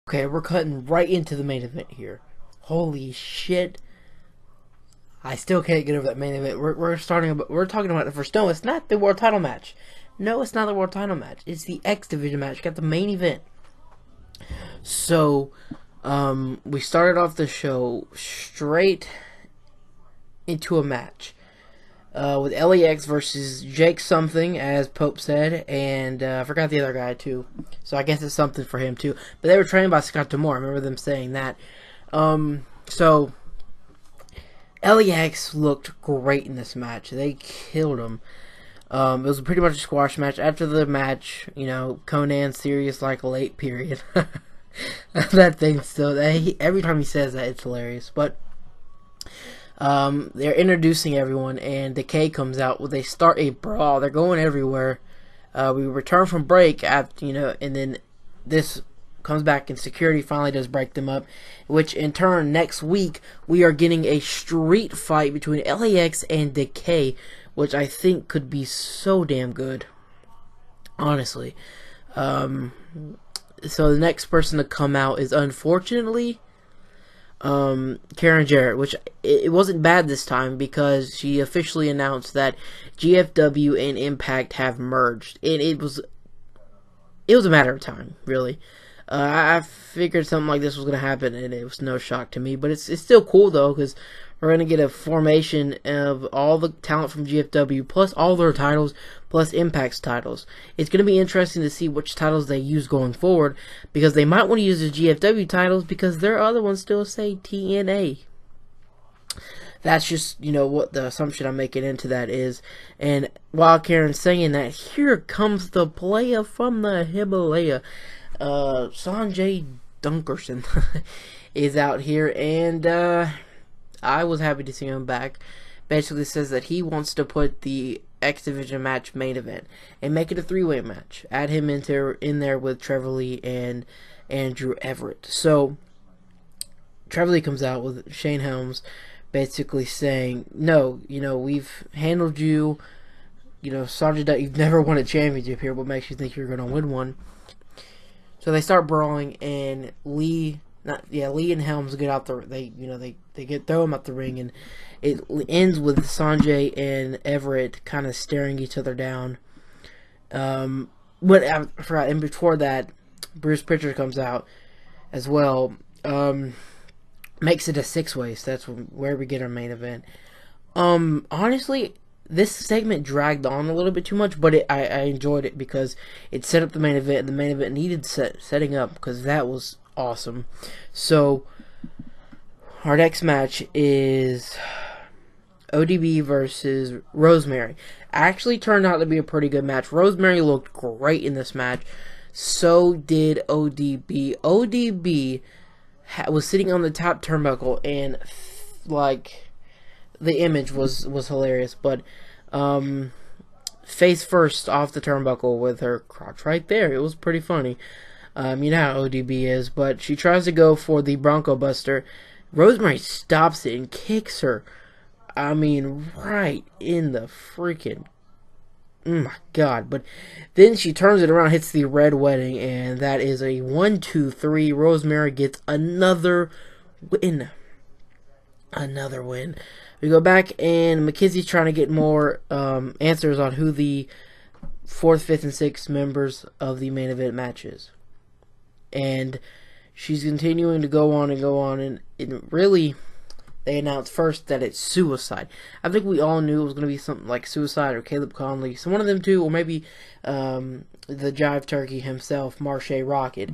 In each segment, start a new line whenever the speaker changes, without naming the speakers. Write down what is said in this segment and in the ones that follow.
Okay, we're cutting right into the main event here. Holy shit. I still can't get over that main event. We're talking about the first. No, it's not the world title match. No, it's not the world title match. It's the X Division match. Got the main event. So, we started off the show straight into a match. With LAX versus Jake something, as Pope said, and I forgot the other guy too. So I guess it's something for him too. But they were trained by Scott D'Amore. I remember them saying that. So LAX looked great in this match. They killed him. It was pretty much a squash match. After the match, Conan serious like a late period. That thing still. Every time he says that, it's hilarious. But they're introducing everyone, and Decay comes out. Well, they start a brawl. They're going everywhere. We return from break and then this comes back, and security finally does break them up. Which in turn, next week we are getting a street fight between LAX and Decay, which I think could be so damn good. Honestly, so the next person to come out is unfortunately Karen Jarrett, which it wasn't bad this time because she officially announced that GFW and Impact have merged. It was a matter of time, really. I figured something like this was going to happen, and it was no shock to me. But it's still cool though, because we're going to get a formation of all the talent from GFW plus all their titles plus Impact's titles. It's going to be interesting to see which titles they use going forward, because they might want to use the GFW titles because their other ones still say TNA. That's just, what the assumption I'm making into that is. And while Karen's saying that, here comes the player from the Himalaya. Sanjay Dunkerson is out here, and I was happy to see him back. Basically says that he wants to put the X Division match main event and make it a three-way match. Add him in there with Trevor Lee and Andrew Everett. So Trevor Lee comes out with Shane Helms basically saying, no, we've handled you. Sanjay, you've never won a championship here. What makes you think you're going to win one? So they start brawling, and Lee and Helms get out they throw him out the ring, and it ends with Sanjay and Everett kind of staring each other down. But I forgot, and before that, Bruce Pritchard comes out as well. Makes it a six-way, so that's where we get our main event. Honestly, this segment dragged on a little bit too much, but I enjoyed it because it set up the main event, and the main event needed setting up because that was awesome. So, our next match is ODB versus Rosemary. Actually turned out to be a pretty good match. Rosemary looked great in this match. So did ODB. ODB was sitting on the top turnbuckle, and the image was hilarious, but face first off the turnbuckle with her crotch right there. It was pretty funny. You know how ODB is, but she tries to go for the Bronco Buster. Rosemary stops it and kicks her. Right in the freaking... Oh my god. But then she turns it around, hits the Red Wedding, and that is a 1-2-3. Rosemary gets another win. Another win. We go back, and McKenzie's trying to get more answers on who the 4th, 5th, and 6th members of the main event match is. And she's continuing to go on, and it really, they announced first that it's Suicide. I think we all knew it was going to be something like Suicide or Caleb Conley, so one of them two, or maybe the Jive Turkey himself, Marshe Rocket.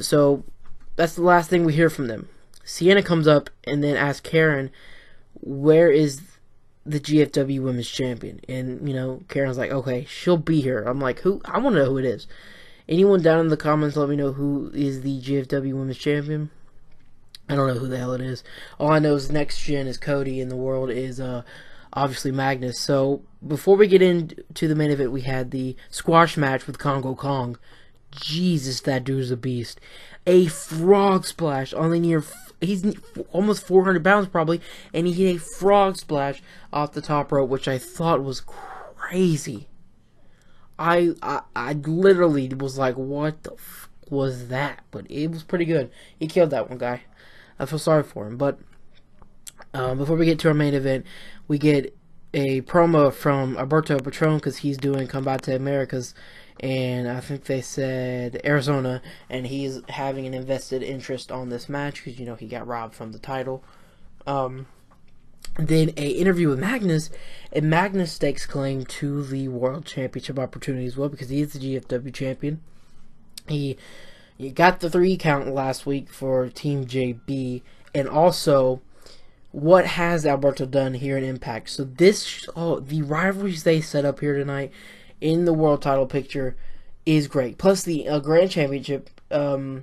So that's the last thing we hear from them. Sienna comes up and then asks Karen, where is the GFW Women's Champion? And, Karen's like, okay, she'll be here. I'm like, who? I want to know who it is. Anyone down in the comments, let me know who is the GFW Women's Champion. I don't know who the hell it is. All I know is next gen is Cody, and the world is obviously Magnus. So before we get into the main event, we had the squash match with Congo Kong. Jesus, that dude's a beast. A frog splash on the near... He's almost 400 pounds probably, and he hit a frog splash off the top rope, which I thought was crazy. I literally was like, what the was that? But it was pretty good. He killed that one guy. I feel sorry for him. But before we get to our main event, we get a promo from Alberto Patron because he's doing Combate Americas, and I think they said Arizona, and he's having an invested interest on this match because, you know, he got robbed from the title. Then a interview with Magnus, and Magnus stakes claim to the World Championship opportunity as well because he is the GFW champion. He got the 3 count last week for Team JB, and also, what has Alberto done here in Impact? So the rivalries they set up here tonight in the world title picture is great. Plus the Grand Championship. So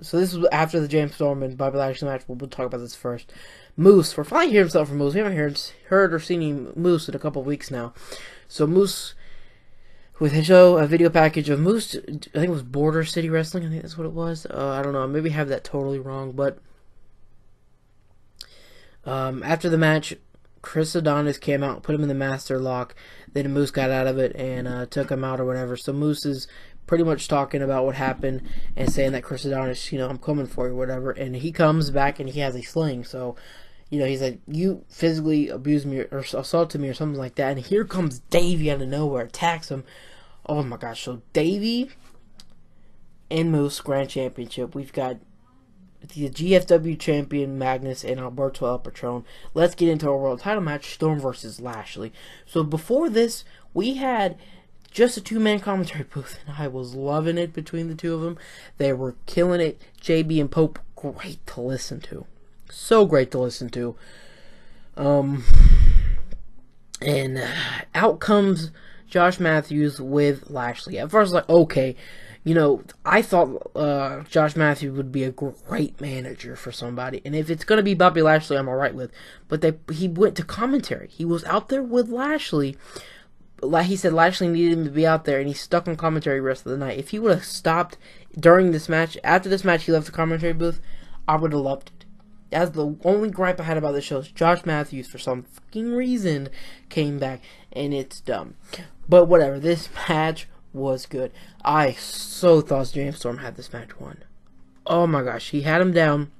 this was after the James Storm and Bobby Lashley match. We'll talk about this first. Moose. We're finally hearing something from Moose. We haven't heard or seen Moose in a couple of weeks now. So Moose, with his show, a video package of Moose, I think it was Border City Wrestling. I think that's what it was. I don't know. I maybe have that totally wrong, but after the match, Chris Adonis came out, put him in the master lock. Then Moose got out of it and took him out or whatever. So Moose is pretty much talking about what happened and saying that Chris Adonis, you know, I'm coming for you, whatever. And he comes back and he has a sling. So, you know, he's like, you physically abused me or assaulted me or something like that. And here comes Davey out of nowhere, attacks him. Oh my gosh. So Davey and Moose Grand Championship. We've got the GFW champion Magnus and Alberto El Patron. Let's get into our world title match, Storm versus Lashley. So before this, we had just a 2-man commentary booth, and I was loving it between the two of them. They were killing it. JB and Pope, great to listen to. So great to listen to. And out comes Josh Matthews with Lashley. At first, like, okay, you know, I thought Josh Matthews would be a great manager for somebody. And if it's going to be Bobby Lashley, I'm alright with. But he went to commentary. He was out there with Lashley. Like he said, Lashley needed him to be out there, and he stuck on commentary the rest of the night. If he would have stopped during this match, after this match he left the commentary booth, I would have loved it. That's the only gripe I had about the show. Josh Matthews, for some fucking reason, came back, and it's dumb. But whatever, this match was good. I so thought James Storm had this match won. Oh my gosh, he had him down.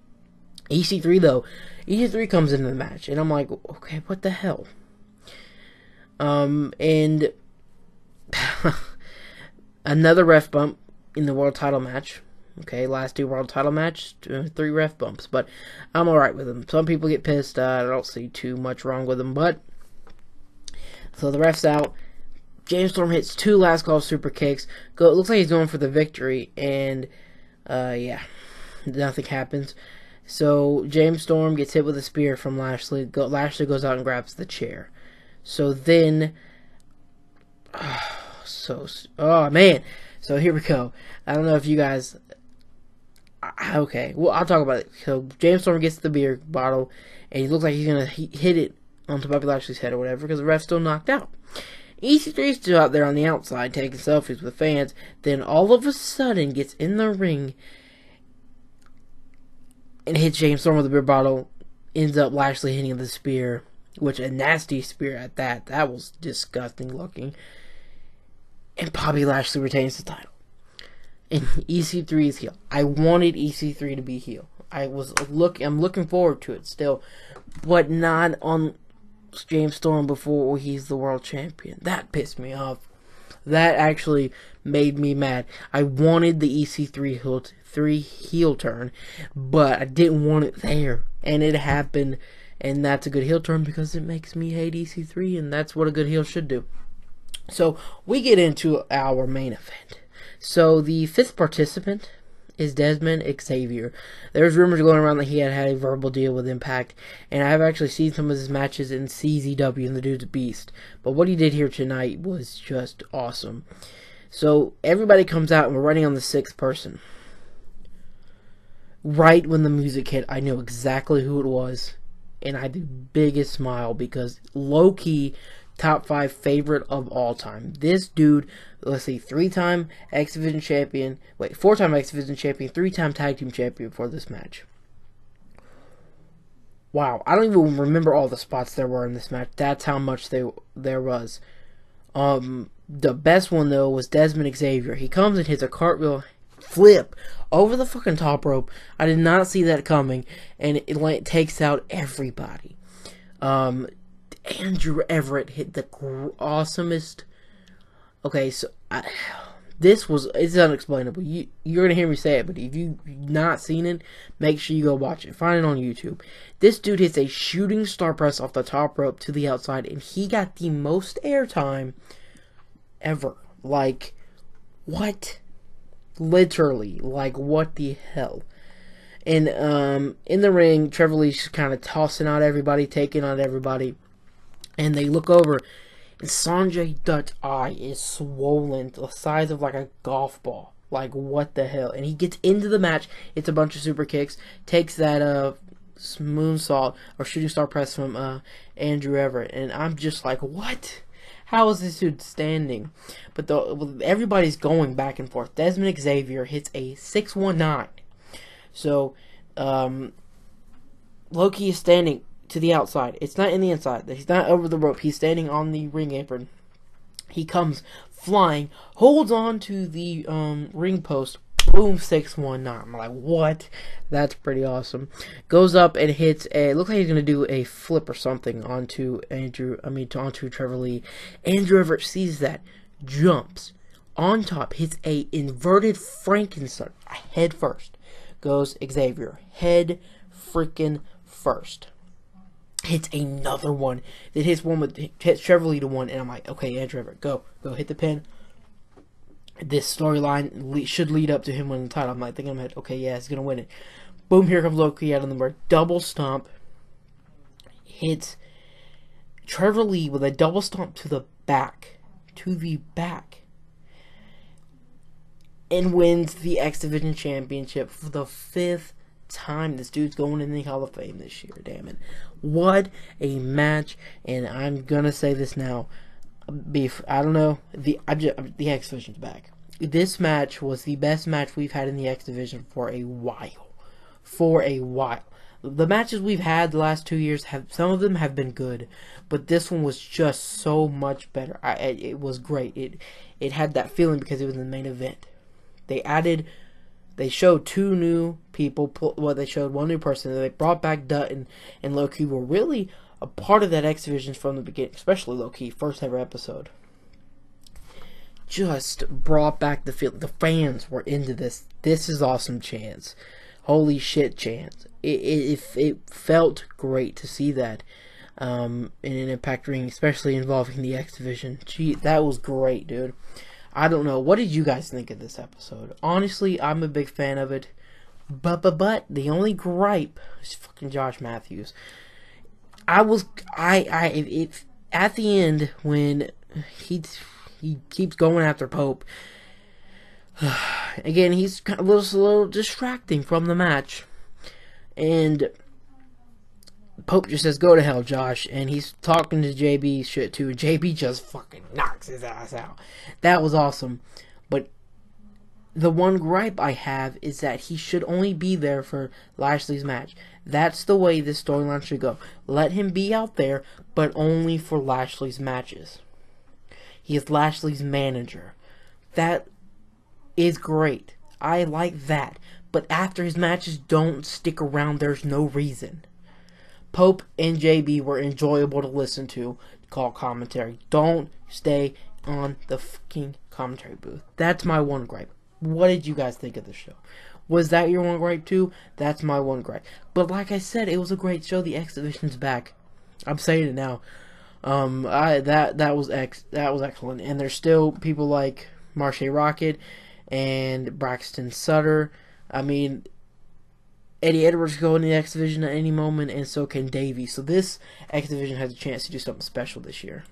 EC3 though, EC3 comes into the match, and I'm like, okay, what the hell? And another ref bump in the world title match. Okay, last 2 world title match, 3 ref bumps, but I'm alright with them. Some people get pissed. I don't see too much wrong with them, but so the ref's out. James Storm hits 2 last call super kicks. It looks like he's going for the victory, and yeah, nothing happens. So James Storm gets hit with a spear from Lashley. Lashley goes out and grabs the chair. So then, oh man. So here we go. I don't know if you guys, okay, well, I'll talk about it. So James Storm gets the beer bottle, and he looks like he's going to hit it onto Bobby Lashley's head or whatever, because the ref's still knocked out. EC3 is still out there on the outside taking selfies with fans. Then all of a sudden gets in the ring and hits James Storm with a beer bottle. Ends up Lashley hitting the spear, which a nasty spear at that. That was disgusting looking. And Bobby Lashley retains the title. And EC3 is heel. I wanted EC3 to be heel. I'm looking forward to it still, but not on James Storm before he's the world champion. That pissed me off. That actually made me mad. I wanted the EC3 heel turn, but I didn't want it there, and it happened. And that's a good heel turn because it makes me hate EC3, and that's what a good heel should do. So we get into our main event. So the 5th participant is Desmond Xavier. There's rumors going around that he had a verbal deal with Impact, and I've actually seen some of his matches in CZW, and the dude's a beast. But what he did here tonight was just awesome. So everybody comes out, and we're running on the 6th person. Right when the music hit, I knew exactly who it was, and I had the biggest smile because low-key top 5 favorite of all time. This dude, let's see, 3-time X Division champion, 4-time X Division champion, 3-time tag team champion for this match. Wow, I don't even remember all the spots there were in this match. That's how much there was. The best one though was Desmond Xavier. He comes and hits a cartwheel, flip over the fucking top rope. I did not see that coming, and it like takes out everybody. Andrew Everett hit the awesomest. Okay, so it's unexplainable. You're gonna hear me say it, but if you've not seen it, make sure you go watch it. Find it on YouTube. This dude hits a shooting star press off the top rope to the outside, and he got the most airtime ever. Like, what? Literally, like, what the hell? And in the ring, Trevor Lee's kind of tossing out everybody, taking out everybody, and they look over, and Sanjay Dutt's eye is swollen to the size of like a golf ball. Like, what the hell? And he gets into the match. It's a bunch of super kicks. Takes that moonsault or shooting star press from Andrew Everett, and I'm just like, what? How is this dude standing? But everybody's going back and forth. Desmond Xavier hits a 619. So, Loki is standing to the outside. It's not in the inside. He's not over the rope. He's standing on the ring apron. He comes flying, holds on to the ring post. Boom, 619. I'm like, what? That's pretty awesome. Goes up and hits looks like he's going to do a flip or something onto onto Trevor Lee. Andrew Everett sees that, jumps on top, hits a inverted Frankenstein head first. Goes Xavier, head freaking first. Hits another one. It hits Trevor Lee to one, and I'm like, okay, Andrew Everett, go hit the pin. This storyline should lead up to him winning the title. I'm like thinking in my head, okay, yeah, he's gonna win it. Boom, here comes Loki out of the bar. Double stomp. Hits Trevor Lee with a double stomp to the back. And wins the X Division Championship for the 5th time. This dude's going in the Hall of Fame this year. Damn it. What a match. And I'm gonna say this now. I don't know. The X Division's back. This match was the best match we've had in the X Division for a while. The matches we've had the last 2 years, some of them have been good, but this one was just so much better. It was great. It had that feeling because it was the main event. They showed 2 new people. Well, they showed 1 new person. They brought back Dutton and Loki were really a part of that X Division from the beginning, especially Loki, first ever episode. Just brought back the feeling. The fans were into this. This is awesome chance. Holy shit chance. It felt great to see that in an Impact ring, especially involving the X Division. Gee, that was great, dude. I don't know. What did you guys think of this episode? Honestly, I'm a big fan of it. But the only gripe is fucking Josh Matthews. At the end when he keeps going after Pope. Again, he's a little distracting from the match, and Pope just says, "Go to hell, Josh," and he's talking to JB shit too. JB just fucking knocks his ass out. That was awesome, but the one gripe I have is that he should only be there for Lashley's match. That's the way this storyline should go. Let him be out there, but only for Lashley's matches. He is Lashley's manager. That is great. I like that. But after his matches, don't stick around. There's no reason. Pope and JB were enjoyable to listen to call commentary. Don't stay on the fucking commentary booth. That's my one gripe. What did you guys think of the show? Was that your one gripe too? That's my one gripe. But like I said, it was a great show. The X Division's back. I'm saying it now. That was excellent. And there's still people like Marshe Rocket and Braxton Sutter. I mean, Eddie Edwards can go in the X Division at any moment, and so can Davey. So this X Division has a chance to do something special this year.